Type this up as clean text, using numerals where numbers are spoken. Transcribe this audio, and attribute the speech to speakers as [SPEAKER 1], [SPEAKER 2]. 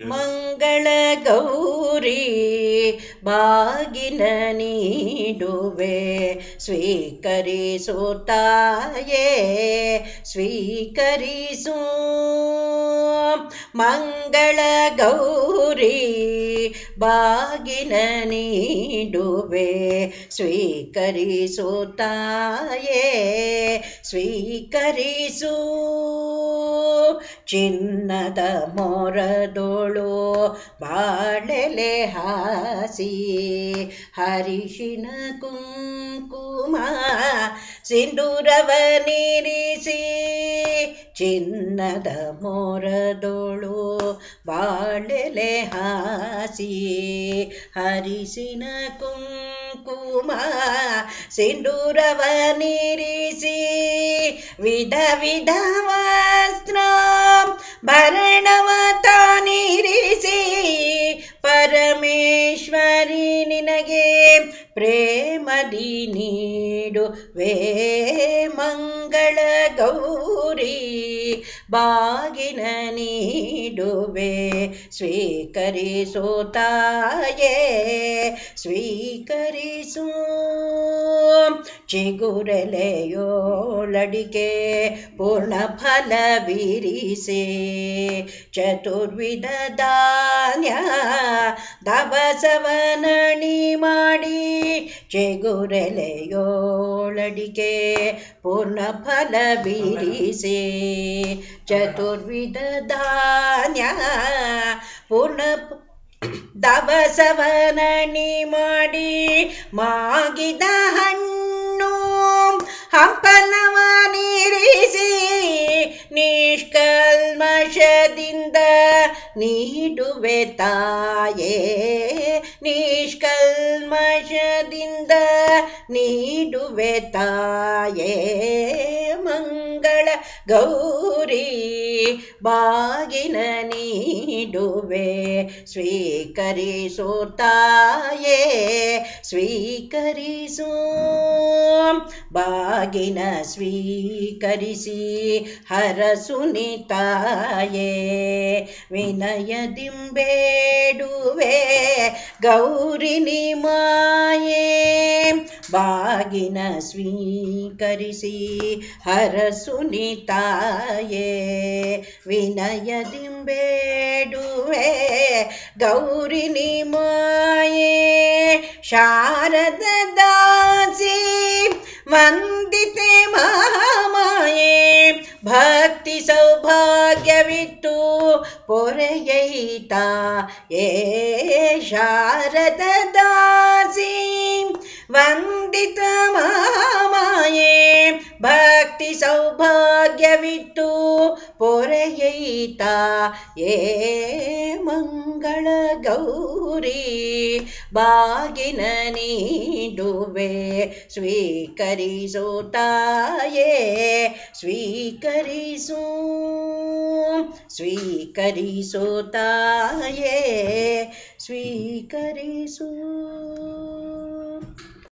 [SPEAKER 1] ಮಂಗಳ ಗೌರಿ ಬಾಗಿನ ನೀಡುವೆ ಸ್ವೀಕರಿಸು ತಾಯೇ ಸ್ವೀಕರಿಸು. ಮಂಗಳ ಗೌರಿ ಬಾಗಿನ ನೀಡುವೆ ಸ್ವೀಕರಿಸು ತಾಯೇ ಸ್ವೀಕರಿಸು. ಚಿನ್ನದ ಮೊರದೊಳು ಬಾಳೆಲೆ ಹಾಸಿ ಹರಿಶಿನ ಕುಂಕುಮ ಸಿಂಧೂರವನಿರಿಸಿ. ಚಿನ್ನದ ಮೊರದೊಳು ಬಾಳೆಲೆ ಹಾಸಿ ಹರಿಸಿನ ಕುಂಕುಮ ಸಿಂಧೂರವನಿರಿಸಿ. ವಿಧ ವಿಧ ವಸ್ತ್ರ ಭರಣವ ತಾನಿರಿಸಿ ಪರಮೇಶ್ವರಿ ನಿನಗೆ ಪ್ರೇಮದಿ ನೀಡುವೆ ಮಂಗಳ ಗೌರಿ ಬಾಗಿನ ನೀಡುವೆ ಸ್ವೀಕರಿಸು ತಾಯೇ ಸ್ವೀಕರಿಸು. ಚಿಗುರೆಲೆಯೋಳಡಿಕೆ ಪೂರ್ಣ ಫಲವಿರಿಸೆ ಚತುರ್ವಿಧ ಧಾನ್ಯ ದವಸವನಣಿ ಮಾಡಿ. ಚಿಗುರೆಲೆಯೋಳಡಿಕೆ ಪೂರ್ಣ ಫಲವಿರಿಸೆ ಚತುರ್ವಿಧ ಧಾನ್ಯ ಪೂರ್ಣ ದವಸವನಣಿ ಮಾಡಿ. ಮಾಗಿದ ಹಣ್ಣು ಹಂಪಲವನಿರಿಸಿ ನಿಷ್ಕಲ್ಮಷದಿಂದ ನೀಡುವೆ ತಾಯೇ ನಿಷ್ಕಲ್ಮಷದಿಂದ ನೀಡುವೆ ತಾಯೇ ಮಂಗಳ ಗೌರಿ ಬಾಗಿನ ನೀಡುವೆ ಸ್ವೀಕರಿಸು ತಾಯೇ ಸ್ವೀಕರಿಸು. ಬಾಗಿನ ಸ್ವೀಕರಿಸಿ ಹರಸುನಿತಾಯೇ ವಿನಯದಿಂಬೇಡುವೆ ಗೌರಿ ನಿಮಾಯೇ. ಬಾಗಿನ ಸ್ವೀಕರಿಸಿ ಹರಸುನಿತಾಯೇ ವಿನಯದಿಂಬೇಡುವೆ ಗೌರಿ ನಿಮಾಯೇ. ಶಾರದ ದಾಸಿ ವಂದಿತೆ ಮಹಾಮಾಯೇ ಭಕ್ತಿ ಸೌಭಾಗ್ಯವಿತ್ತು ಪೊರೆಯೈತ ಏ. ಶಾರದ ದಾಸಿ ವಂದಿತ ಮಹಾಮಾಯೇ ಭಕ್ತಿ ಸೌಭಾಗ್ಯವಿತ್ತು ಪೊರೆಯೈತ ಏ ಮಂಗಳ ಗೌರಿ ಬಾಗಿನ ನೀಡುವೆ ಸ್ವೀಕರಿಸು ತಾಯೇ ಸ್ವೀಕರಿಸು ಸ್ವೀಕರಿಸು ತಾಯೇ ಸ್ವೀಕರಿಸು.